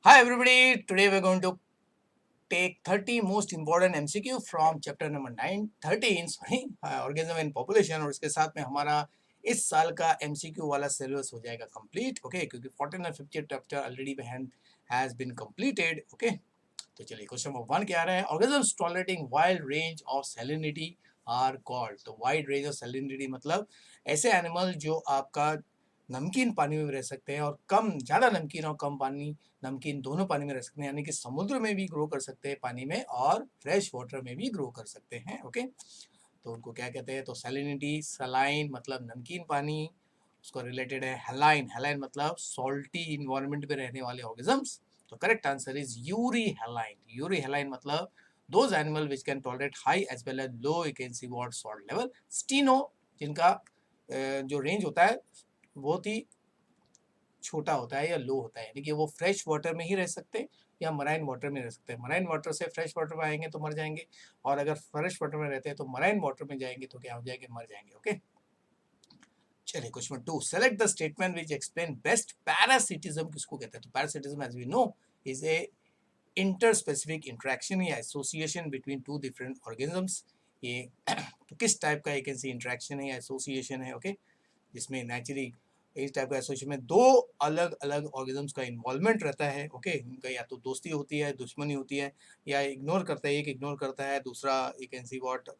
Hi everybody, today we're going to take 30 most important MCQ from chapter number 9, 13 sorry, organism and population और इसके साथ में हमारा इस साल का MCQ वाला सिलेबस हो जाएगा कंप्लीट ओके क्योंकि 14 और 15 chapter already has been completed okay. तो चलिए क्वेश्चन नंबर 1 क्या आ रहा है, organisms tolerating wide range of salinity are called. तो वाइड रेंज ऑफ सैलिनिटी मतलब ऐसे एनिमल जो आपका नमकीन पानी में रह सकते हैं और कम ज़्यादा नमकीन और कम पानी नमकीन दोनों पानी में रह सकते हैं, यानी कि समुद्र में भी ग्रो कर सकते हैं पानी में और फ्रेश वाटर में भी ग्रो कर सकते हैं ओके। तो उनको क्या कहते हैं, तो सैलिनिटी सलाइन मतलब नमकीन पानी, उसको रिलेटेड है हेलाइन, हेलाइन मतलब सॉल्टी इन्वायरमेंट में रहने वाले ऑर्गेनिजम्स। तो correct answer is euryhaline. Euryhaline मतलब those animal which can tolerate high as well as low you can see what salt level. Steno जिनका जो रेंज होता है बहुत ही छोटा होता है या लो होता है, यानी कि वो फ्रेश वाटर में ही रह सकते हैं या मराइन वाटर में रह सकते हैं। मराइन वाटर से फ्रेश वाटर में आएंगे तो मर जाएंगे, और अगर फ्रेश वाटर में रहते हैं तो मराइन वाटर में जाएंगे तो क्या हो जाएंगे, मर जाएंगे ओके। चलिए question 2, select the statement which explain best parasitism किसको कहते हैं। तो parasitism as we know is a interspecific interaction या association between two different organisms. ये तो किस टाइप का एक इंटरेक्शन है या एसोसिएशन है ओके, जिसमें नेचुरली इस टाइप का एसोसिएशन में दो अलग अलग ऑर्गेनिजम्स का इन्वॉल्वमेंट रहता है ओके। उनका या तो दोस्ती होती है, दुश्मनी होती है, या इग्नोर करता है, एक इग्नोर करता है, दूसरा यू कैन सी व्हाट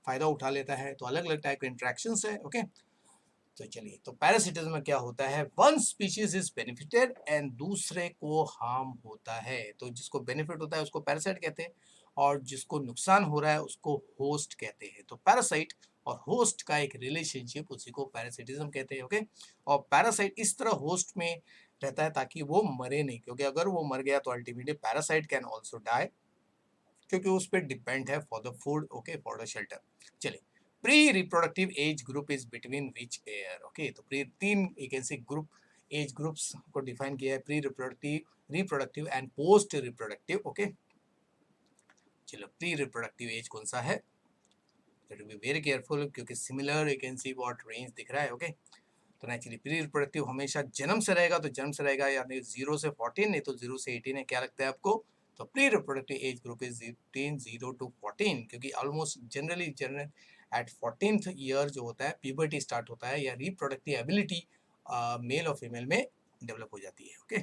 फायदा उठा लेता है। तो अलग अलग टाइप के इंट्रैक्शंस है ओके। तो चलिए, तो पैरासिटिज्म में क्या होता है, one species is benefited and दूसरे को हार्म होता है। तो जिसको बेनिफिट होता है उसको पैरासाइट कहते हैं, और जिसको नुकसान हो रहा है उसको होस्ट कहते हैं। तो पैरासाइट और होस्ट का एक रिलेशनशिप, उसी को पैरासिटिज्म कहते हैं ओके। और पैरासाइट इस तरह होस्ट में रहता है ताकि वो मरे नहीं, क्योंकि अगर वो मर गया तो ultimately parasite can also die, क्योंकि उस पर डिपेंड है for the food okay, for the shelter. चलिए, pre reproductive age group is between which year okay. तो प्री तीन एक ऐसे ग्रुप एज ग्रुप्स को डिफाइन किया है, pre reproductive, reproductive and post reproductive okay. चलो, प्री रिप्रोडक्टिव एज कौन सा है, दैट बी वेरी केयरफुल क्योंकि similar you can see what range दिख रहा है ओके। तो नेचुरली प्री रिप्रोडक्टिव हमेशा जन्म से रहेगा, तो जन्म से रहेगा यानी 0 से 14, नहीं तो 0 से 18 है। क्या लगता है आपको, तो pre reproductive age group is 0 to 14, क्योंकि almost generally general at 14th year जो होता है प्यूबर्टी स्टार्ट होता है, या रिप्रोडक्टिव एबिलिटी मेल और फीमेल में डेवलप हो जाती है ओके।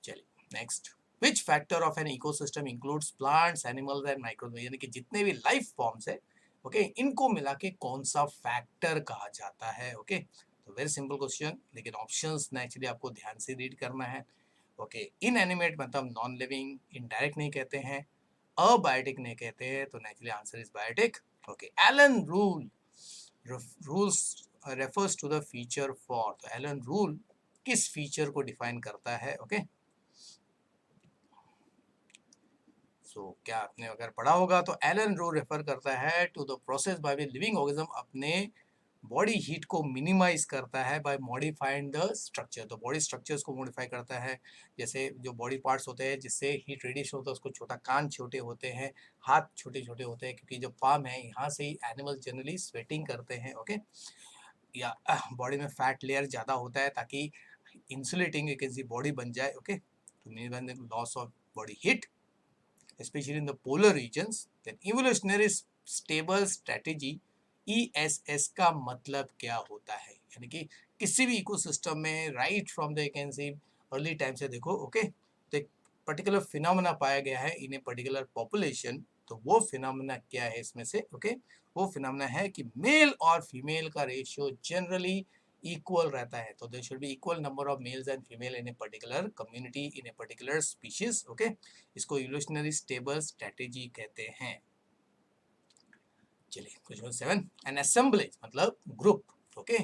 चलिए next, which factor of an ecosystem includes plants animals and microbe, यानी कि जितने भी लाइफ फॉर्म्स है ओके, इनको मिला के कौन सा फैक्टर कहा जाता है ओके। तो वेरी सिंपल क्वेश्चन, लेकिन ऑप्शंस नेचुरली आपको ध्यान से रीड करना है ओके। इनएनिमेट मतलब नॉन लिविंग, इनडायरेक्ट नहीं कहते हैं, अबायोटिक नहीं कहते हैं, तो naturally answer is biotic okay. Allen rules refers to the feature for, तो एलन रूल किस फीचर को डिफाइन करता है ओके। क्या आपने अगर पढ़ा होगा तो एलन रो रेफर करता है to the process by which living organism अपने बॉडी हीट को मिनिमाइज करता है बाय मॉडिफाइंग द स्ट्रक्चर। तो बॉडी स्ट्रक्चर्स को मॉडिफाई करता है, जैसे जो बॉडी पार्ट्स होते हैं जिससे हीट रेडिएशन होता है उसको छोटा, कान छोटे होते हैं, हाथ छोटे छोटे होते हैं, क्योंकि जो पाम है यहाँ से ही एनिमल जनरली स्वेटिंग करते हैं ओके। या बॉडी में फैट लेयर ज़्यादा होता है ताकि इंसुलेटिंग एक ऐसी बॉडी बन जाए okay, to minimise loss of body heat especially in the polar regions. Then evolutionary stable strategy, ESS का मतलब क्या होता है, यानी कि किसी भी इकोसिस्टम में right from the can see early time से देखो ओके, तो एक पर्टिकुलर फिनोमेना पाया गया है इन ए पर्टिकुलर पॉपुलेशन। तो वो फिनोमेना क्या है इसमें से ओके, वो फिनोमेना है कि मेल और फीमेल का रेशियो जनरली इक्वल रहता है। तो there should be equal number of males and female in a particular community, in a particular species okay. इसको इवोल्यूशनरी स्टेबल स्ट्रेटेजी कहते हैं। चलिए क्वेश्चन 7, एन असेंबलेज मतलब ग्रुप ओके,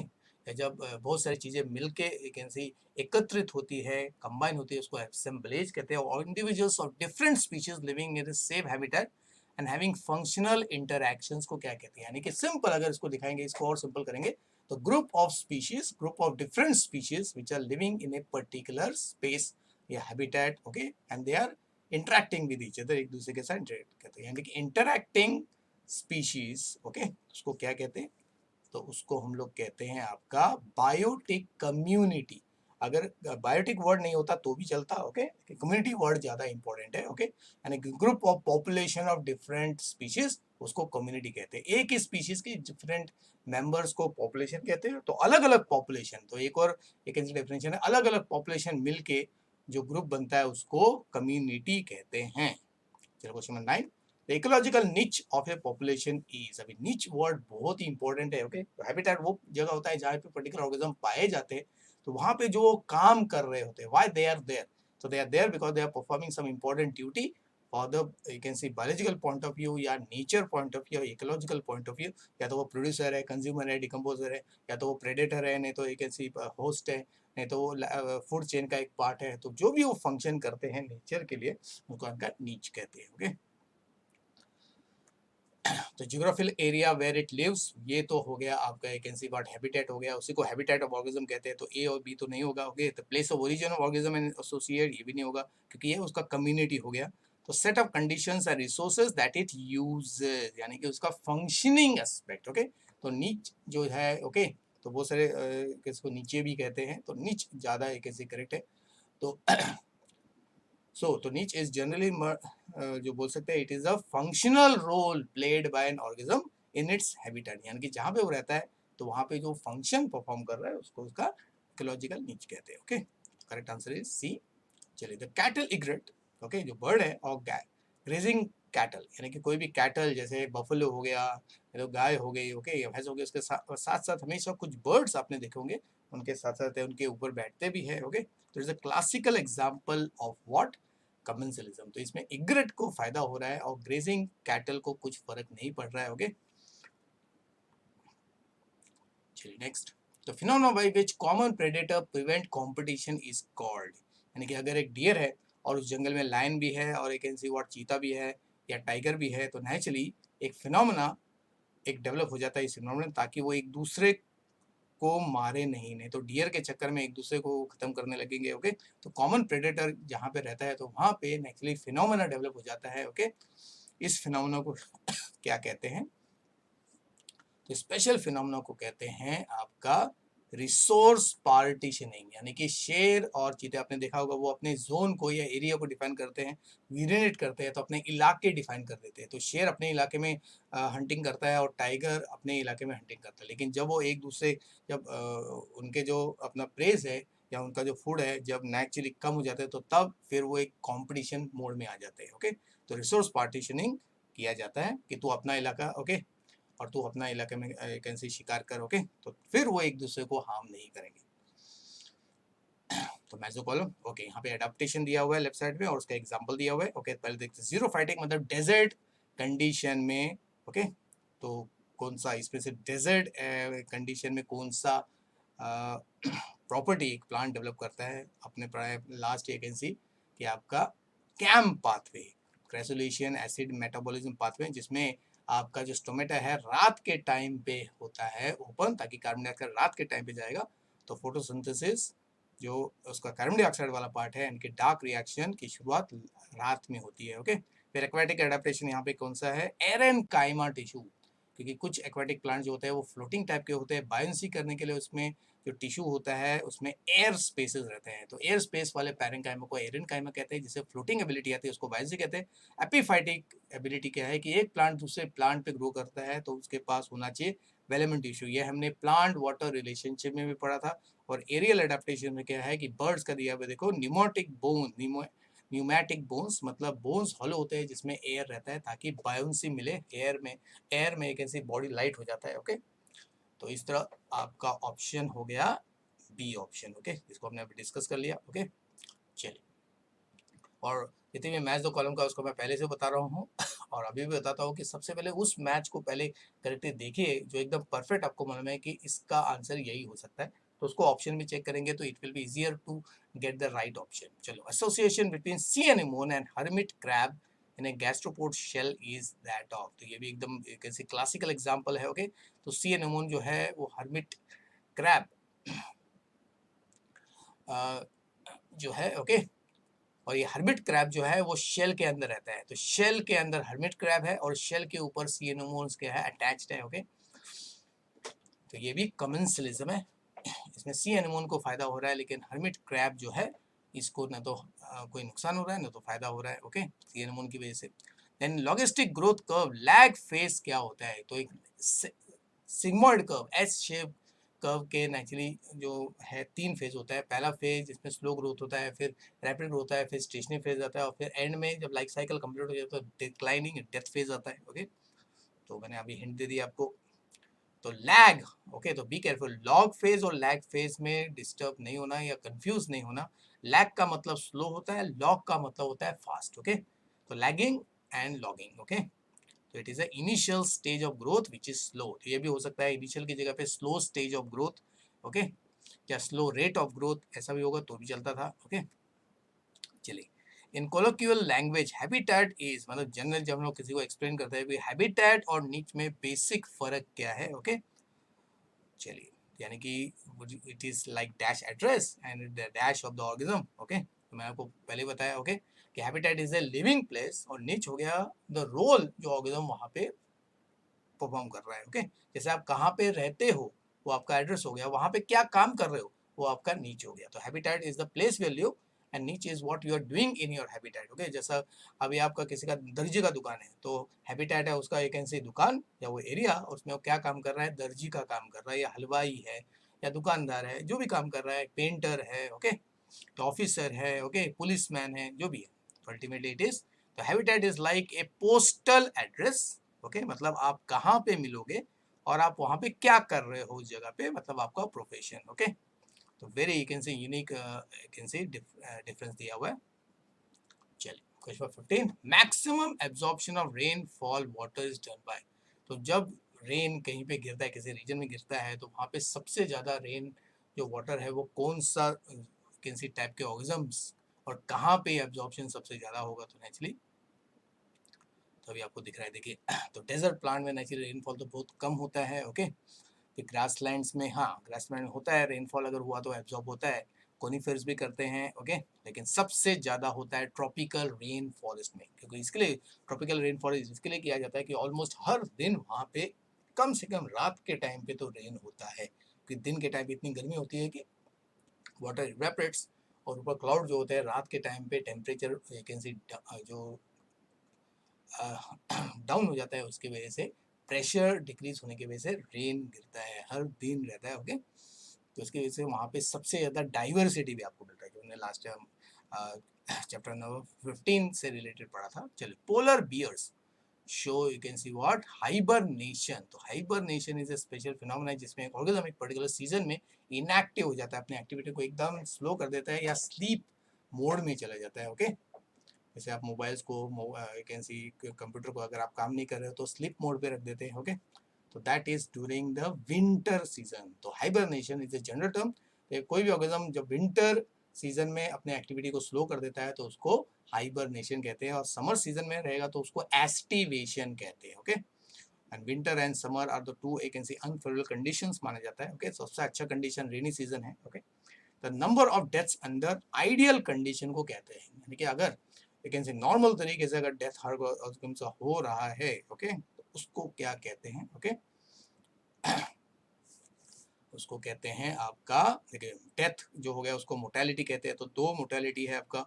जब बहुत सारी चीजें मिलके एक ऐसी एकत्रित होती है, कंबाइन होती है, उसको असेंबलेज कहते हैं। और individuals of different species living in the same habitat and having functional interactions को क्या कहते हैं, यानी कि सिंपल अगर इसको दिखाएंगे, इसको और सिंपल करेंगे तो group of species, group of different species which are living in a particular space या habitat okay, and they are interacting with each other, एक दूसरे के साथ इंटरेक्ट करते हैं, यानी कि इंटरैक्टिंग स्पीशीज ओके, उसको क्या कहते हैं, तो उसको हम लोग कहते हैं आपका बायोटिक कम्युनिटी। अगर बायोटिक वर्ड नहीं होता तो भी चलता, ओके, कम्युनिटी वर्ड ज़्यादा इंपॉर्टेंट है, ओके, यानी group of population of different species, उसको कम्युनिटी कहते हैं। एक ही स्पीशीज के डिफरेंट मेंबर्स को पॉपुलेशन कहते हैं। तो अलग अलग पॉपुलेशन, तो एक और एक डेफिनेशन है, अलग अलग पॉपुलेशन मिलके जो ग्रुप बनता है उसको कम्युनिटी कहते हैं। चलो क्वेश्चन नंबर 9, द इकोलॉजिकल निच ऑफ ए पॉपुलेशन इज, अभी निच वर्ड बहुत ही इंपॉर्टेंट है, ओके। तो हैबिटेट वो जगह होता है जहाँ पे पर्टिकुलर ऑर्गेनिज्म पाए जाते हैं, तो वहाँ पे जो काम कर रहे होते हैं, why they are there, so they are there because they are performing some important duty for the, you can see, biological point of view या nature point of view, ecological point of view, या तो वो producer है, consumer है, decomposer है, या तो वो प्रेडेटर है, नहीं तो you can see होस्ट है, नहीं तो वो फूड चेन का एक पार्ट है। तो जो भी वो फंक्शन करते हैं नेचर के लिए उनको उनका नीच कहते हैं, ओके। तो geographical area where it lives, ये तो हो गया आपका, एक कैन सी पार्ट हैबिटेट हो गया, उसी को हैबिटेट ऑफ ऑर्गेनिज्म कहते हैं। तो ए और बी तो नहीं होगा, ओके। तो place of origin of organism and associate, ये भी नहीं होगा क्योंकि ये उसका कम्युनिटी हो गया। तो set of conditions and resources that it uses, यानी कि उसका फंक्शनिंग एस्पेक्ट, ओके। तो नीच जो है, ओके, तो बहुत सारे इसको नीचे भी कहते हैं, तो नीच ज़्यादा एक ऐसी करेक्ट है। तो तो niche is generally जो बोल सकते हैं, it is a functional role played by an organism in its habitat, यानी कि जहाँ पे वो रहता है तो वहाँ पे जो फंक्शन परफॉर्म कर रहा है उसको उसका इकोलॉजिकल नीच कहते हैं, okay. Correct answer is C. चलिए, द कैटल इग्रेट, ओके, जो बर्ड है, और ग्रेजिंग कैटल, यानी कि कोई भी कैटल जैसे बफलो हो गया, तो गाय हो गई, ओके, या भैंस हो गई, उसके साथ साथ हमेशा कुछ बर्ड्स आपने देखे होंगे उनके साथ साथ उनके ऊपर बैठते भी है, ओके। तो is a classical example of what, commensalism. तो इसमें इग्रेट को फायदा हो रहा है और ग्रेजिंग कैटल को कुछ फर्क नहीं पड़ रहा है, ओके। चलिए नेक्स्ट, तो phenomena by which common predator prevent competition is called, यानी कि अगर एक डियर है और उस जंगल में लायन भी है और एक एनसी व्हाट चीता भी है या टाइगर भी है, तो नेचुरली एक फिनोमेना एक डेवलप हो जाता है इस फिनोमेना, ताकि वो एक दूसरे को मारे नहीं, नहीं तो डियर के चक्कर में एक दूसरे को खत्म करने लगेंगे, ओके। तो कॉमन प्रेडेटर जहाँ पे रहता है तो वहाँ पे नेचुरली फिनोमेना डेवलप हो जाता है, ओके। इस फिनोमेना को क्या कहते हैं, तो स्पेशल फिनोमेना को कहते हैं आपका रिसोर्स पार्टीशनिंग, यानी कि शेर और चीते, आपने देखा होगा वो अपने जोन को या एरिया को डिफाइन करते हैं, यूरिनेट करते हैं, तो अपने इलाके डिफाइन कर देते हैं। तो शेर अपने इलाके में हंटिंग करता है और टाइगर अपने इलाके में हंटिंग करता है, लेकिन जब वो एक दूसरे, जब उनके जो अपना प्रेस है या उनका जो फूड है जब नेचुरली कम हो जाता है, तो तब फिर वो एक कॉम्पिटिशन मोड में आ जाते हैं, ओके। तो रिसोर्स पार्टीशनिंग किया जाता है कि तू अपना इलाका, ओके, और तू अपना इलाके में कैसे शिकार करोगे, तो फिर वो एक दूसरे को हार्म नहीं करेंगे। तो मेसोकॉलम, ओके, यहाँ पे एडाप्टेशन दिया हुआ है लेफ्ट साइड में और उसका एग्जांपल दिया हुआ है, ओके। पहले देखते हैं, जीरो फाइटिंग मतलब डेजर्ट कंडीशन में, ओके। तो कौन सा इसमें से डेजर्ट कंडीशन में कौन सा प्रॉपर्टी एक प्लांट डेवलप करता है, अपने प्राय लास्ट ये कैन सी कि आपका CAM pathway, crassulacean acid metabolism pathway, जिसमें आपका जो स्टोमेटा है रात के टाइम पे होता है ओपन, ताकि कार्बन डाइऑक्साइड रात के टाइम पे जाएगा। तो फोटोसिंथेसिस जो उसका कार्बन डाइऑक्साइड वाला पार्ट है, इनके डार्क रिएक्शन की शुरुआत रात में होती है, ओके। फिर एक्वाटिक एडाप्टेशन यहाँ पे कौन सा है, एरेनकाइमा टिश्यू, क्योंकि कुछ एक्वाटिक प्लांट जो होते हैं वो फ्लोटिंग टाइप के होते हैं, बायोंसी करने के लिए उसमें जो टिश्यू होता है उसमें एयर स्पेसेस रहते हैं, तो एयर स्पेस वाले पैरेंकाइमा को एरेनकाइमा कहते हैं, जिसे फ्लोटिंग एबिलिटी आती है उसको बायोंसी कहते हैं। एपीफाइटिक एबिलिटी क्या है कि एक प्लांट दूसरे प्लांट पे ग्रो करता है तो उसके पास होना चाहिए वेलेमेंट टिश्यू, ये हमने प्लांट वाटर रिलेशनशिप में भी पढ़ा था। और एरियल एडेप्टेशन में क्या है कि बर्ड्स का दिया हुआ देखो, न्यूमेटिक बोन, न्यूमैटिक बोन्स मतलब बोन्स हॉलो होते हैं जिसमें एयर रहता है ताकि बायोंसी मिले एयर में एक ऐसी बॉडी लाइट हो जाता है, ओके। तो इस तरह आपका ऑप्शन हो गया बी ऑप्शन, ओके, जिसको हमने अभी डिस्कस कर लिया, ओके। चलिए, और जितने भी मैच दो कॉलम का उसको मैं पहले से बता रहा हूँ और अभी भी बताता हूँ कि सबसे पहले उस मैच को पहले करेक्टली देखिए जो एकदम परफेक्ट आपको मालूम है कि इसका आंसर यही हो सकता है, तो उसको ऑप्शन में चेक करेंगे तो it will be easier to get the right option. चलो, association between sea anemone and hermit crab in a gastropod shell is that of, तो ये भी एकदम कैसे क्लासिकल एग्जाम्पल है, ओके। तो सी एनेमोन जो है वो हर्मिट क्रैब जो है, ओके, और ये हर्मिट क्रैब जो है वो शेल के अंदर रहता है, तो शेल के अंदर हर्मिट क्रैब है और शेल के ऊपर सी एनेमोन्स क्या है, अटैच्ड है, ओके। तो ये भी कमेंसलिज्म है, इसमें सी एनिमोन को फायदा हो रहा है, लेकिन हर्मिट क्रैब जो है इसको ना तो कोई नुकसान हो रहा है ना तो फायदा हो रहा है, ओके, सी एनिमोन की वजह से। Then logistic growth curve lag phase क्या होता है, तो एक sigmoid curve, S shape curve के नेचुरली जो है 3 फेज होता है। पहला फेज जिसमें स्लो ग्रोथ होता है, फिर रैपिड ग्रोथ होता है, फिर स्टेशनरी फेज आता है, और फिर एंड में जब लाइफ साइकिल कंप्लीट हो जाता है तो डिक्लाइनिंग डेथ फेज आता है, ओके। तो मैंने अभी हिंट दे दिया आपको। तो लैग, ओके, तो बी केयरफुल, लॉग फेज और लैग फेज में डिस्टर्ब नहीं होना या कंफ्यूज नहीं होना। लैग का मतलब स्लो होता है, लॉग का मतलब होता है फास्ट, ओके। तो लैगिंग एंड लॉगिंग, ओके। तो it is a initial stage of growth which is slow, तो ये भी हो सकता है इनिशियल की जगह पे slow stage of growth, okay, या स्लो रेट ऑफ ग्रोथ ऐसा भी होगा तो भी चलता था, ओके। चलिए, इन कोलोक्यूअल लैंग्वेज हैबिटेट इज, मतलब जनरल जब हम लोग किसी को एक्सप्लेन करते हैं हैबिटेट और नीच में बेसिक फर्क क्या है, ओके। चलिए, यानी कि it is like dash address and the dash of the organism, okay. तो मैंने आपको पहले बताया, ओके, कि habitat is a living place और निच हो गया द रोल जो ऑर्गेनिज्म वहां पे परफॉर्म कर रहा है, ओके। जैसे आप कहाँ पे रहते हो वो आपका एड्रेस हो गया, वहां पे क्या काम कर रहे हो वो आपका नीच हो गया। तो habitat is the place where live and niche is what you are doing in your habitat, okay. जैसा अभी आपका किसी का दर्जी का दुकान है तो हैबिटेट है उसका एक ऐसी दुकान या वो एरिया, उसमें वो क्या काम कर रहा है, दर्जी का काम कर रहा है, या हलवाई है, या दुकानदार है, जो भी काम कर रहा है, पेंटर है, ओके, तो ऑफिसर है, ओके, पुलिसमैन है, जो भी है, तो अल्टीमेटली इट इज, तो habitat is like a postal address, okay, मतलब आप कहाँ पे मिलोगे और आप वहाँ पे क्या कर रहे हो उस जगह पे, मतलब आपका प्रोफेशन, ओके। तो very you can say unique can say difference दिया हुआ है। चलिए, question 15, maximum absorption of rain fall water is done by, तो जब रेन कहीं पे गिरता है, किसी रीजन में गिरता है, तो वहाँ पे सबसे ज़्यादा रेन जो वाटर है वो कौन सा किसी टाइप के ऑर्गेनिजम्स और कहाँ पे एब्जॉर्प्शन सबसे ज़्यादा होगा, तो नेचुरली तो अभी आपको दिख रहा है, देखिए, तो डेजर्ट प्लांट में नेचुरली रेनफॉल तो बहुत कम होता है, ओके। फिर ग्रासलैंड्स में, हाँ, ग्रासलैंड में होता है रेनफॉल, अगर हुआ तो एब्जॉर्ब होता है, कोनिफर्स भी करते हैं, ओके। लेकिन सबसे ज़्यादा होता है ट्रॉपिकल रेन फॉरेस्ट में, क्योंकि इसके लिए ट्रॉपिकल रेन फॉरेस्ट इसके लिए किया जाता है कि ऑलमोस्ट हर दिन वहाँ पे कम से कम रात के टाइम पे तो रेन होता है, क्योंकि दिन के टाइम इतनी गर्मी होती है कि वाटर इवेपरेट्स, और ऊपर क्लाउड जो होते हैं रात के टाइम पे टेम्परेचर वैकेंसी जो डाउन हो जाता है, उसकी वजह से प्रेशर डिक्रीज होने की वजह से रेन गिरता है, हर दिन रहता है, ओके। तो उसकी वजह से वहाँ पे सबसे ज़्यादा डाइवर्सिटी भी आपको मिल रहा है, जो हमने लास्ट टाइम चैप्टर नंबर 15 से रिलेटेड पढ़ा था। चलिए, polar bears show you can see what hibernation, तो hibernation is a special phenomena जिसमें एक ऑर्गेनिज्म एक पर्टिकुलर सीजन में इनएक्टिव हो जाता है, अपनी एक्टिविटी को एकदम स्लो कर देता है या स्लीप मोड में चला जाता है, ओके। जैसे आप मोबाइल्स को कैन सी कंप्यूटर को अगर आप काम नहीं कर रहे हो तो स्लीप मोड पे रख देते हैं, ओके। तो that is during the winter season. तो hibernation is a general term, कोई भी ऑर्गेनिज्म जब विंटर सीजन में अपने एक्टिविटी को स्लो कर देता है तो उसको हाइबरनेशन कहते हैं, और समर सीजन में रहेगा तो उसको एस्टिवेशन कहते हैं, okay. And winter and summer are the two एक अनफेवरेबल कंडीशंस माना जाता है, ओके। सबसे अच्छा कंडीशन रेनी सीजन है, okay. The number of deaths under ideal condition को कहते हैं, यानी कि अगर एक नॉर्मल तरीके से अगर डेथ हर ऑर्गेनिज्म से हो रहा है, ओके, तो उसको क्या कहते हैं, ओके। उसको कहते हैं आपका, देखिए, डेथ जो हो गया उसको मोर्टेलिटी कहते हैं, तो दो मोर्टेलिटी है आपका,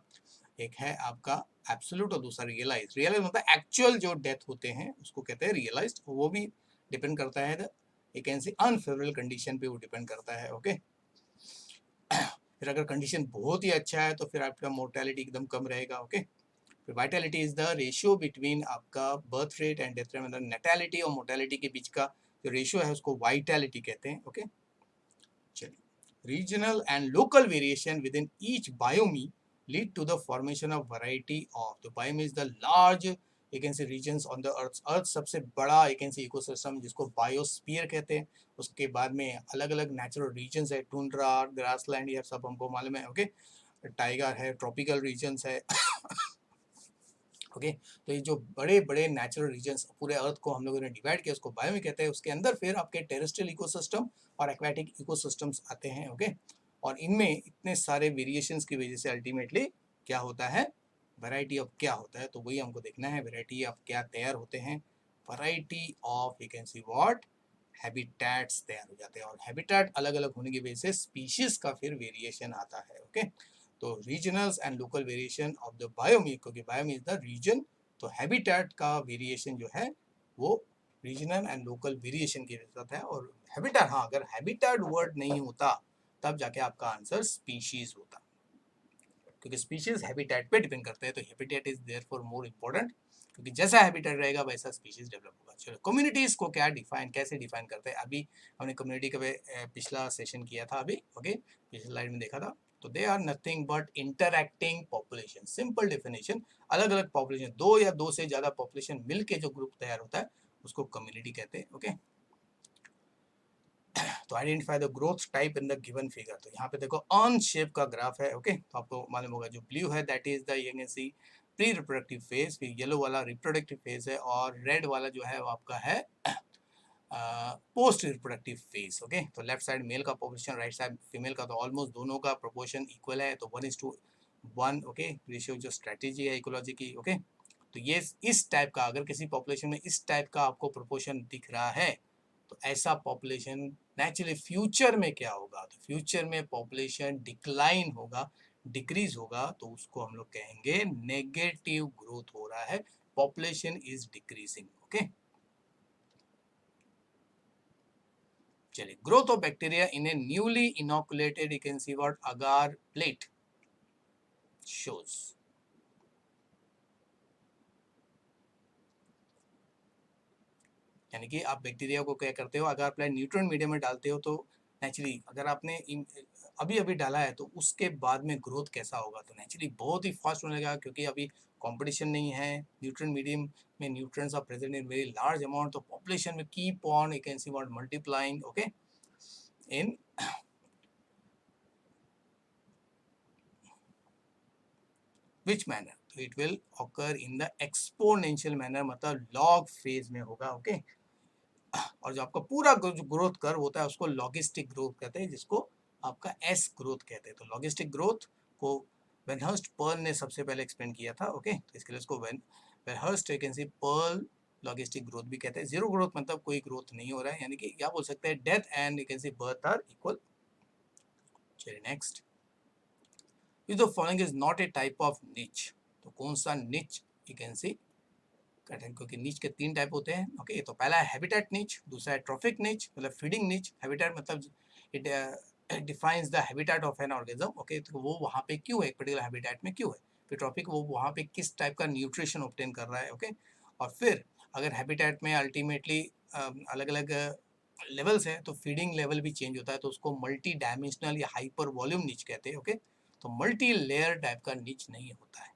एक है आपका एब्सोल्यूट और दूसरा रियलाइज। रियलाइज मतलब एक्चुअल जो डेथ होते हैं उसको कहते हैं रियलाइज्ड, वो भी डिपेंड करता है एक अनफेवरेबल कंडीशन पे वो डिपेंड करता है, ओके। फिर अगर कंडीशन बहुत ही अच्छा है तो फिर आपका मोर्टेलिटी एकदम कम रहेगा, ओके। फिर vitality is the ratio between आपका birth rate and death rate, मतलब नेटैलिटी और मोर्टेलिटी के बीच का जो रेशियो है उसको वाइटलिटी कहते हैं, ओके। चलिए, regional and local variation with in each बायोमी lead to the formation of variety of, तो biome is the large you can say regions on the earth सबसे बड़ा you can say इकोसिस्टम जिसको biosphere कहते हैं। उसके बाद में अलग अलग नेचुरल रीजन्स है, टुंड्रा, ग्रासलैंड, ये सब हमको मालूम है, ओके। टाइगर है, ट्रॉपिकल रीजन्स है, ओके। तो ये जो बड़े बड़े नेचुरल रीजन्स पूरे अर्थ को हम लोगों ने डिवाइड किया उसको बायोमी कहते हैं। उसके अंदर फिर आपके टेरेस्ट्रियल इकोसिस्टम और एक्वाटिक इकोसिस्टम्स आते हैं, ओके। और इनमें इतने सारे वेरिएशंस की वजह से अल्टीमेटली क्या होता है, वैरायटी ऑफ क्या होता है, तो वही हमको देखना है, वैरायटी ऑफ क्या तैयार होते हैं, variety of you can see what habitats तैयार हो जाते हैं, और हैबिटेट अलग अलग होने की वजह से स्पीशीज का फिर वेरिएशन आता है। ओके, तो regionals and local variation of the biome, क्योंकि बायोम इज द रीजन, तो हैबिटेट का वेरिएशन जो है वो रीजनल एंड लोकल वेरिएशन की वजह है। और हैबिटेट, हाँ, अगर हैबिटेट वर्ड नहीं होता तब जाके आपका आंसर स्पीशीज होता, क्योंकि स्पीशीज हैबिटेट पे डिपेंड करते हैं, तो habitat is therefore more important, क्योंकि जैसा हैबिटेट रहेगा वैसा स्पीशीज डेवलप होगा। चलो, कम्युनिटीज को क्या डिफाइन, कैसे डिफाइन करते हैं, अभी हमने कम्युनिटी का पिछला सेशन किया था अभी। ओके, पिछले स्लाइड में देखा था। तो they are nothing but interacting population, simple definition. अलग अलग पॉपुलेशन, दो या दो से ज्यादा पॉपुलेशन मिलके जो ग्रुप तैयार होता है उसको कम्युनिटी कहते हैं। ओके, तो identify the growth type in the given figure. तो यहाँ पे देखो अर्न शेप का ग्राफ है। ओके, तो आपको मालूम होगा जो ब्लू है that is the you can see pre reproductive phase, फिर येलो वाला रिप्रोडक्टिव फेज है, और रेड वाला जो है वो आपका है पोस्ट रिप्रोडक्टिव फेज। ओके, तो लेफ्ट साइड मेल का पॉपुलेशन, राइट साइड फीमेल का, तो ऑलमोस्ट दोनों का प्रोपोर्शन इक्वल है, तो 1:1। ओके, रेशियो जो स्ट्रेटेजी है इकोलॉजी की। ओके, तो ये इस टाइप का, अगर किसी पॉपुलेशन में इस टाइप का आपको प्रोपोर्शन दिख रहा है तो ऐसा पॉपुलेशन नेचुरली फ्यूचर में क्या होगा, तो फ्यूचर में पॉपुलेशन डिक्लाइन होगा, डिक्रीज होगा, तो उसको हम लोग कहेंगे नेगेटिव ग्रोथ हो रहा है, पॉपुलेशन इज डिक्रीजिंग। ओके, चलिए, growth of bacteria in A newly inoculated you can see what agar plate shows. यानी कि आप बैक्टीरिया को क्या करते हो, अगर आप न्यूट्रिएंट मीडियम में डालते हो तो नेचुरली अगर आपने अभी अभी डाला है तो उसके बाद में ग्रोथ कैसा होगा, तो नेचुरली बहुत ही फास्ट होने लगा, क्योंकि अभी कंपटीशन नहीं है, न्यूट्रिएंट मीडियम में nutrients are present in very large amount, तो पॉपुलेशन में keep on you can see what multiplying. Okay, in which manner, तो it will occur in the exponential manner, मतलब लॉग फेज में होगा। Okay, और जो आपका पूरा जो ग्रोथ कर्व होता है उसको लॉगिस्टिक ग्रोथ कहते हैं, जिसको आपका एस ग्रोथ कहते हैं। तो लॉगिस्टिक ग्रोथ को वेनहर्स्ट पर्ल ने सबसे पहले एक्सप्लेन किया था। ओके, तो इसके लिए उसको Verhulst you can see Pearl logistic growth भी कहते हैं। जीरो ग्रोथ मतलब कोई ग्रोथ नहीं हो रहा है, यानी कि क्या बोल सकते हैं, death and you can see birth are equal. चलिए next, if the following is not a type of niche, तो कौन सा निच यू कैन सी, क्योंकि नीच के 3 टाइप होते हैं। ओके, तो पहला है हैबिटेट नीच, दूसरा है ट्रॉफिक नीच मतलब फीडिंग नीच। हैबिटेट मतलब it defines the habitat of an organism. Okay, तो वो वहाँ पे क्यों है, एक पर्टिकुलर हैबिटेट में क्यों है। फिर ट्रॉफिक, वो वहाँ पे किस टाइप का न्यूट्रिशन ऑब्टेन कर रहा है। ओके, और फिर अगर हैबिटेट में अल्टीमेटली अलग अलग लेवल्स है तो फीडिंग लेवल भी चेंज होता है, तो उसको मल्टी डायमेंशनल या हाइपर वॉल्यूम नीच कहते हैं। ओके, तो मल्टी लेयर टाइप का नीच नहीं होता है।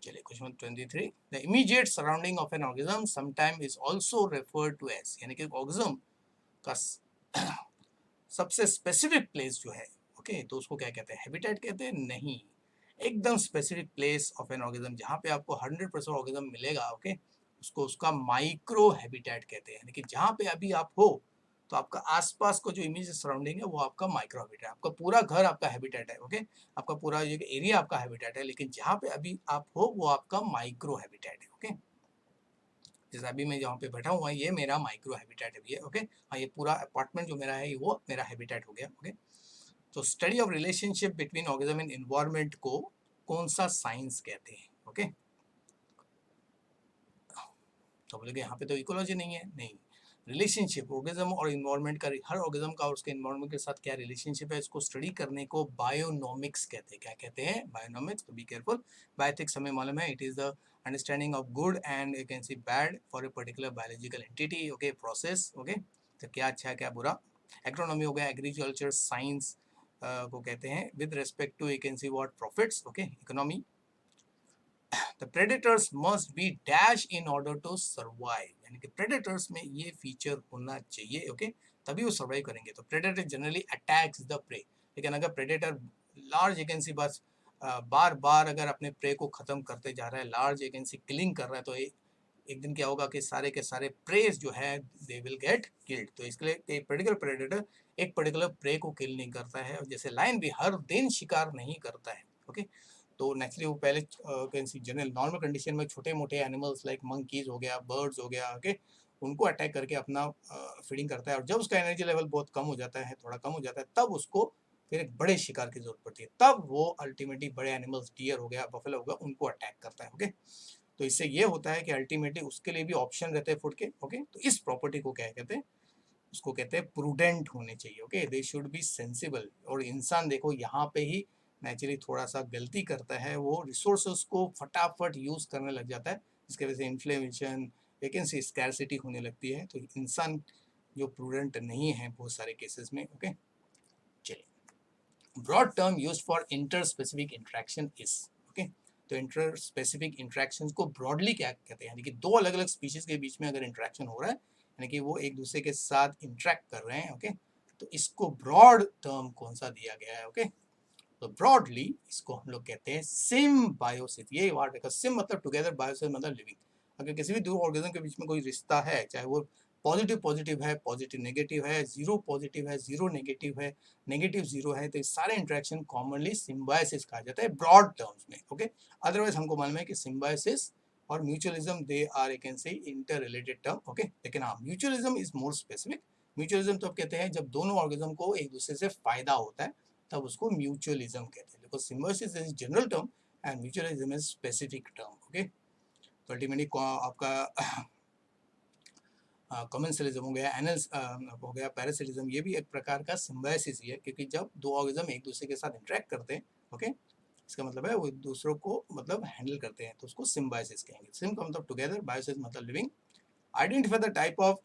चलिए, question 23, the immediate surrounding of an organism sometime is also referred to as, यानी कि ऑर्गेनिज्म का सबसे स्पेसिफिक प्लेस जो है, ओके, तो उसको क्या कहते हैं, हैबिटेट कहते हैं, नहीं, एकदम specific place of an organism जहाँ पे आपको 100% ऑर्गेनिज्म मिलेगा। ओके, उसको उसका माइक्रो हैबिटेट कहते हैं, यानी कि जहाँ पे अभी आप हो तो आपका आसपास को जो इमेज सराउंडिंग है वो आपका माइक्रो हैबिटेट है, आपका पूरा घर आपका हैबिटेट है। ओके, आपका पूरा ये एरिया आपका हैबिटेट है, लेकिन जहाँ पे अभी आप हो वो आपका माइक्रो हैबिटेट है। ओके, जैसे अभी मैं जहाँ पे बैठा हुआ ये मेरा माइक्रो हैबिटेट है ये। ओके, हाँ, ये पूरा अपार्टमेंट जो मेरा है वो मेरा हैबिटेट हो गया। ओके, तो study of relationship between organism and environment को कौन सा साइंस कहते हैं। ओके, तो बोले यहाँ पे तो इकोलॉजी नहीं है, नहीं, रिलेशनशिप ऑर्गेनिज्म और इन्वायरमेंट का, हर ऑर्गेनिज्म का और उसके इन्वायरमेंट के साथ क्या रिलेशनशिप है, इसको स्टडी करने को बायोनोमिक्स कहते हैं। क्या कहते हैं, बायोनोमिक्स। तो बी केयरफुल, बायोथिक्स हमें मालूम है, it is the understanding of good and you can C bad for a particular biological entity. Okay, process. Okay, तो क्या अच्छा है क्या बुरा। एग्रोनॉमी हो गया, एग्रीकल्चर साइंस को कहते हैं with respect to you can see what profits. Okay, economy. The predators must be dash in order to survive, यानी कि predators में ये फीचर होना चाहिए। ओके, तभी वो सर्वाइव करेंगे। तो predator generally attacks the prey, लेकिन अगर predator लार्ज एजेंसी बस बार बार अगर अपने प्रे को खत्म करते जा रहा है, लार्ज एजेंसी किलिंग कर रहा है, तो एक दिन क्या होगा कि सारे के सारे प्रेस जो है दे विल गेट किल्ड। तो इसके लिए एक पर्टिकुलर प्रेडेटर एक पर्टिकुलर प्रे को किल नहीं करता है, और जैसे लायन भी हर दिन शिकार नहीं करता है। ओके, तो नेचुरली वो पहले जनरल नॉर्मल कंडीशन में छोटे मोटे एनिमल्स लाइक मंकीज हो गया, बर्ड्स हो गया, ओके, उनको अटैक करके अपना फीडिंग करता है, और जब उसका एनर्जी लेवल बहुत कम हो जाता है, थोड़ा कम हो जाता है, तब उसको फिर एक बड़े शिकार की जरूरत पड़ती है, तब वो अल्टीमेटली बड़े एनिमल्स, डियर हो गया, बफेलो हो गया, उनको अटैक करता है। ओके, तो इससे ये होता है कि अल्टीमेटली उसके लिए भी ऑप्शन रहते हैं फूड के। ओके, तो इस प्रॉपर्टी को क्या कहते हैं, उसको कहते हैं प्रूडेंट होने चाहिए। Okay, they should be sensible. और इंसान देखो यहाँ पे ही नेचुरली थोड़ा सा गलती करता है, वो रिसोर्सेज को फटाफट यूज करने लग जाता है, जिसकी वजह से इन्फ्लेमेशन, वैकेंसी, स्कैरसिटी होने लगती है। तो इंसान जो प्रूडेंट नहीं है बहुत सारे केसेस में। ओके, चलिए, broad term used for inter specific interaction is. Okay, तो इंटर स्पेसिफिक इंटरेक्शन को ब्रॉडली क्या कहते हैं, यानी कि दो अलग अलग स्पीशीज के बीच में अगर इंटरेक्शन हो रहा है, यानी कि वो एक दूसरे के साथ इंटरेक्ट कर रहे हैं। ओके, तो इसको ब्रॉड टर्म कौन सा दिया गया है। ओके, तो ब्रॉडली इसको हम लोग कहते हैं सिम्बायोसिस। ये वर्ड देखो, सिम मतलब टुगेदर, बायोसिस मतलब लिविंग। अगर किसी भी दो ऑर्गेनिज्म के बीच में कोई रिश्ता है, चाहे वो पॉजिटिव पॉजिटिव है, पॉजिटिव नेगेटिव है, जीरो पॉजिटिव है, जीरो नेगेटिव है, नेगेटिव जीरो है, तो सारे इंटरेक्शन कॉमनली सिम्बायोसिस कहा जाता है ब्रॉड टर्म्स में। ओके, अदरवाइज हमको मालूम है कि सिम्बायोसिस और म्यूचुअलिज्म दे आर एक can say inter related term. Okay, लेकिन हाँ, mutualism is more specific. Mutualism तो अब कहते हैं जब दोनों ऑर्गेनिज्म को एक दूसरे से फायदा होता है, तब उसको म्यूचुअलिज्म कहते हैं। Because symbiosis is general term and mutualism is specific term. Okay, तो अल्टीमेटली आपका कमेंसलिज्म हो गया, एनल्स हो गया, पैरासिटिज्म, ये भी एक प्रकार का सिम्बायोसिस ही है, क्योंकि जब दो ऑर्गेनिज्म एक दूसरे के साथ इंटरेक्ट करते हैं, ओके, इसका मतलब है वो एक दूसरों को मतलब हैंडल करते हैं, तो उसको सिम्बायोसिस कहेंगे। सिम का मतलब टुगेदर, बायोसिस मतलब living. Identify the type of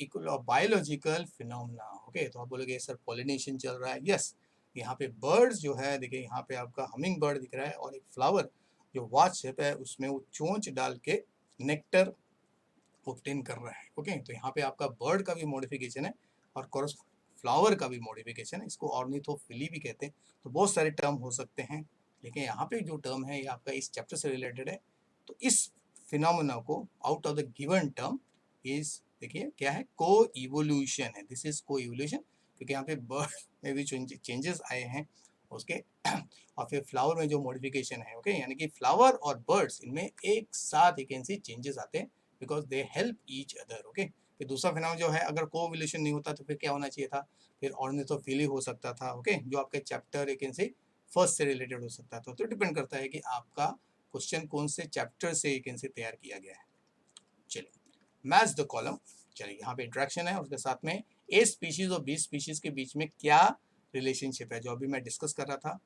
biological phenomena. Okay, तो आप बोलोगे सर पॉलिनेशन चल रहा है। यस, यहाँ पे बर्ड्स जो है, देखिए यहाँ पे आपका हमिंग बर्ड दिख रहा है, और एक फ्लावर जो वॉच शेप है उसमें वो चोंच डाल के नेक्टर ऑब्टेन कर रहा है। ओके, तो यहाँ पे आपका बर्ड का भी मॉडिफिकेशन है और कोरस फ्लावर का भी मॉडिफिकेशन है, इसको ऑर्निथोफिली भी कहते हैं। तो बहुत सारे टर्म हो सकते हैं, लेकिन यहाँ पे जो टर्म है ये आपका इस चैप्टर से रिलेटेड है। तो इस फिनोमेना को out of the given term is, देखिए क्या है, को इवोल्यूशन है। दिस इज को इवोल्यूशन, क्योंकि यहाँ पे बर्ड में भी चेंजेस आए हैं उसके और फिर फ्लावर में जो मॉडिफिकेशन है। ओके, यानी कि फ्लावर और बर्ड्स इनमें एक साथ एक ऐसे चेंजेस आते हैं because they help each other. Okay, फिर दूसरा फिनोमेना जो है, अगर कोविलेशन नहीं होता तो फिर क्या होना चाहिए था, फिर ऑर्निथोफिली हो सकता था। ओके, जो आपके चैप्टर एक से फर्स्ट से रिलेटेड हो सकता था। तो डिपेंड करता है कि आपका क्वेश्चन कौन से चैप्टर से एक से तैयार किया गया है। चलिए, मैच द कॉलम। चलिए, यहाँ पे इंट्रैक्शन है, उसके साथ में ए स्पीशीज और बी स्पीशीज के बीच में क्या रिलेशनशिप है, जो अभी मैं डिस्कस कर रहा था।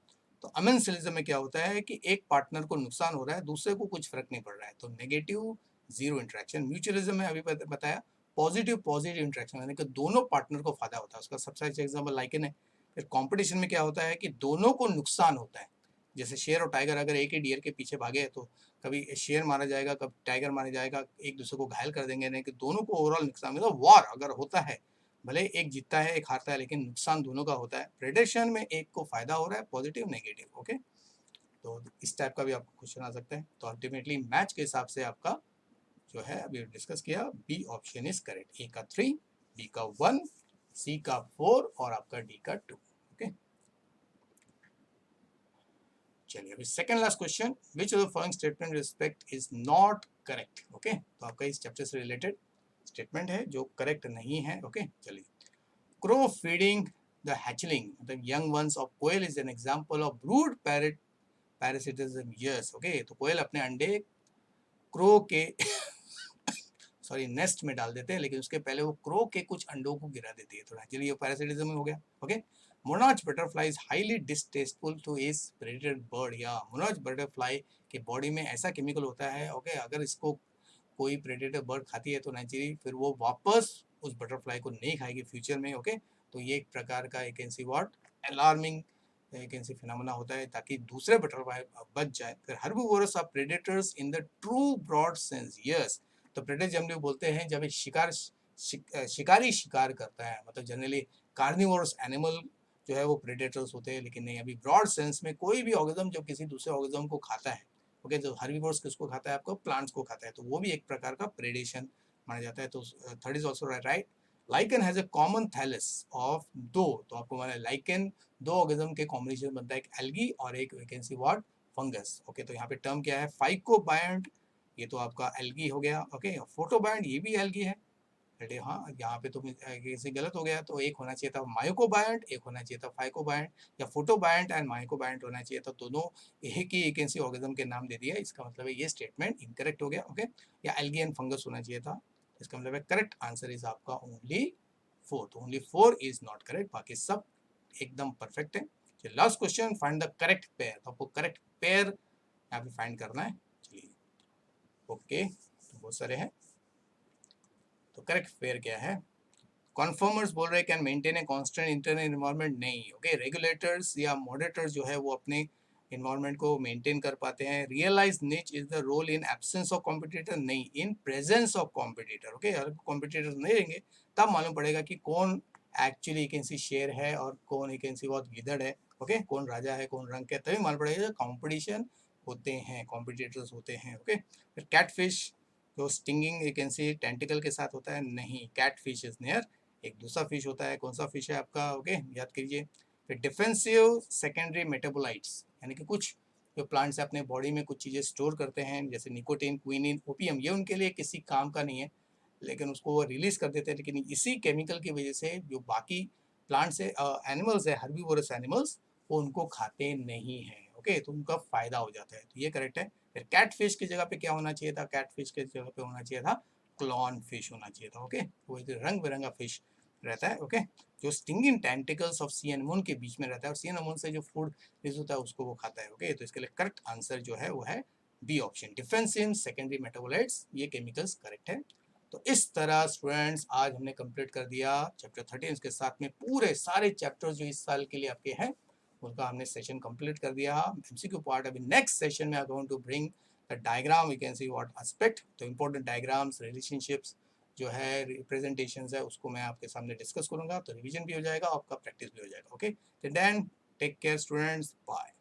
तो अमेंसिलिज्म में क्या होता है कि एक पार्टनर को नुकसान हो रहा है, दूसरे को कुछ फर्क नहीं पड़ रहा है, तो नेगेटिव जीरो इंट्रैक्शन। म्यूचुअलिज्म में अभी बताया पॉजिटिव पॉजिटिव इंट्रैक्शन, यानी कि दोनों पार्टनर को फायदा होता है। उसका सबसे अच्छा एग्जाम्पल लाइकेन है। फिर कॉम्पिटिशन में क्या होता है कि दोनों को नुकसान होता है। जैसे शेर और टाइगर अगर एक ही डियर के पीछे भागे तो कभी शेर मारा जाएगा, कभी टाइगर मारा जाएगा, एक दूसरे को घायल कर देंगे, नहीं कि दोनों को ओवरऑल नुकसान, मतलब वॉर अगर होता है, भले एक जीतता है एक हारता है, लेकिन नुकसान दोनों का होता है। प्रेडेशन में एक को फायदा हो रहा है, पॉजिटिव नेगेटिव। ओके, तो इस टाइप का भी आपको क्वेश्चन आ सकता है। तो अल्टीमेटली मैच के हिसाब से आपका जो है अभी डिस्कस किया, बी ऑप्शन इज करेक्ट। ए का 3, बी का 1, सी का 4 और आपका डी का 2। ओके, चलिए अभी second last question, which of the following statement respect is not correct. Okay, तो आपका इस चैप्टर से रिलेटेड स्टेटमेंट है जो करेक्ट नहीं है। ओके, चलिए, crow feeding the hatchling, the young ones of quail is an example of brood parasitism. Yes, okay, तो कोयल अपने अंडे क्रो के सॉरी नेस्ट में डाल देते हैं, लेकिन उसके पहले वो क्रो के कुछ अंडों को गिरा देती है, तो एक्चुअली ये पैरासिटिज्म हो गया। Okay, monarch butterfly is highly distasteful to its predated bird. या मोनार्च बटरफ्लाई के बॉडी में ऐसा केमिकल होता है, ओके, अगर इसको कोई प्रेडेटर बर्ड खाती है तो नेचुरली फिर वो वापस उस बटरफ्लाई को नहीं खाएगी फ्यूचर में। ओके, तो ये एक प्रकार का एक ऐसी व्हाट अलार्मिंग एक ऐसी फिनोमेना होता है, ताकि दूसरे बटरफ्लाई बच जाए। फिर herbivorous are predators in the true broad sense. Yes, तो प्रेडेटर जनरली बोलते हैं जब शिकारी शिकार करता है, मतलब जनरली कार्निवोरस एनिमल जो है वो प्रेडेटर्स होते हैं, लेकिन नहीं, अभी ब्रॉड सेंस में कोई भी ऑर्गेनिज्म जो किसी दूसरे ऑर्गेनिज्म को खाता है, ओके, जो हर्बिवोर्स किसको खाता है, आपको प्लांट्स को खाता है, तो वो भी एक प्रकार का प्रेडेशन माना जाता है। तो third is also right. Lichen has a common thallus of two, तो आपको माना लाइकन दो ऑर्गेनिज्म के कॉम्बिनेशन बनता है, एक एल्गी और एक वैकेंसी व्हाट फंगस। ओके, तो यहाँ पे टर्म क्या है, फाइकोबायंट, ये तो आपका एल्गी हो गया। ओके, फोटोबायंट ये भी एल्गी है। हाँ यहाँ पे तो किसी गलत हो गया, तो एक होना चाहिए था मायोकोबायंट, एक होना चाहिए था फाइकोबायंट, या फोटोबायंट एंड माइकोबायंट होना चाहिए था, दोनों एक ही एकेंसी ऑर्गेनिज्म के नाम दे दिया, इसका मतलब है ये स्टेटमेंट इनकरेक्ट हो गया। ओके, या एल्गी एंड फंगस होना चाहिए था, इसका मतलब है करेक्ट आंसर इज आपका ओनली 4, तो ओनली 4 इज नॉट करेक्ट, बाकी सब एकदम परफेक्ट है। Last question, find the correct pair, तो आपको करेक्ट पेयर यहाँ पे फाइंड करना है। चलिए ओके, तो बहुत सारे हैं, तो करेक्ट पेयर क्या है? कॉन्फर्मर्स बोल रहे हैं can maintain a constant internal environment, नहीं। ओके, रेगुलेटर्स या मॉडरेटर्स जो है वो अपने एनवायरनमेंट को मेंटेन कर पाते हैं। Realise niche is the role in absence of competitor, नहीं, in presence of competitor. Okay, अगर कॉम्पिटिटर नहीं रहेंगे तब मालूम पड़ेगा कि कौन एक्चुअली एक शेर है और कौन एक बहुत गिदड़ है। ओके, कौन राजा है कौन रंग है, तभी मालूम पड़ेगा कॉम्पिटिशन होते हैं, कॉम्पिटिटर्स होते हैं। ओके, फिर कैटफिश जो स्टिंगिंग एक टेंटिकल के साथ होता है, नहीं, कैटफिश इज नियर। एक दूसरा फिश होता है, कौन सा फिश है आपका? ओके, याद कीजिए। फिर डिफेंसिव सेकेंडरी मेटाबोलाइट्स, यानी कि कुछ जो प्लांट्स अपने बॉडी में कुछ चीज़ें स्टोर करते हैं, जैसे निकोटीन, क्विनिन, ओपियम, ये उनके लिए किसी काम का नहीं है, लेकिन उसको वो रिलीज कर देते हैं। लेकिन इसी केमिकल की वजह से जो बाकी प्लांट्स है, एनिमल्स है, हर्बीवोरस एनिमल्स, वो उनको खाते नहीं हैं। ओके, तो उनका फायदा हो जाता है, तो ये करेक्ट है। फिर कैटफिश की जगह पे क्या होना चाहिए था? कैटफिश की जगह पे होना चाहिए था क्लॉन फिश होना चाहिए था। ओके, वो रंग बिरंगा फिश रहता है। ओके, जो स्टिंगिंग टेंटिकल्स ऑफ सी एनेमोन के बीच में रहता है, और सी एनेमोन से जो फूड रिलीज होता है उसको वो खाता है। ओके, तो इसके लिए करेक्ट आंसर जो है वो है B option, defensive secondary metabolites, ये केमिकल्स करेक्ट है। तो इस तरह स्टूडेंट्स आज हमने कंप्लीट कर दिया चैप्टर 13, इसके साथ में पूरे सारे चैप्टर्स जो इस साल के लिए आपके हैं उनका हमने सेशन कंप्लीट कर दिया। एमसीक्यू पार्ट अभी नेक्स्ट सेशन में I going to bring the diagram, we can see what aspect, तो इंपॉर्टेंट डायग्राम्स, रिलेशनशिप्स जो है, रिप्रेजेंटेशंस है, उसको मैं आपके सामने डिस्कस करूंगा, तो रिवीजन भी हो जाएगा, आपका प्रैक्टिस भी हो जाएगा। Okay, then take care students, bye.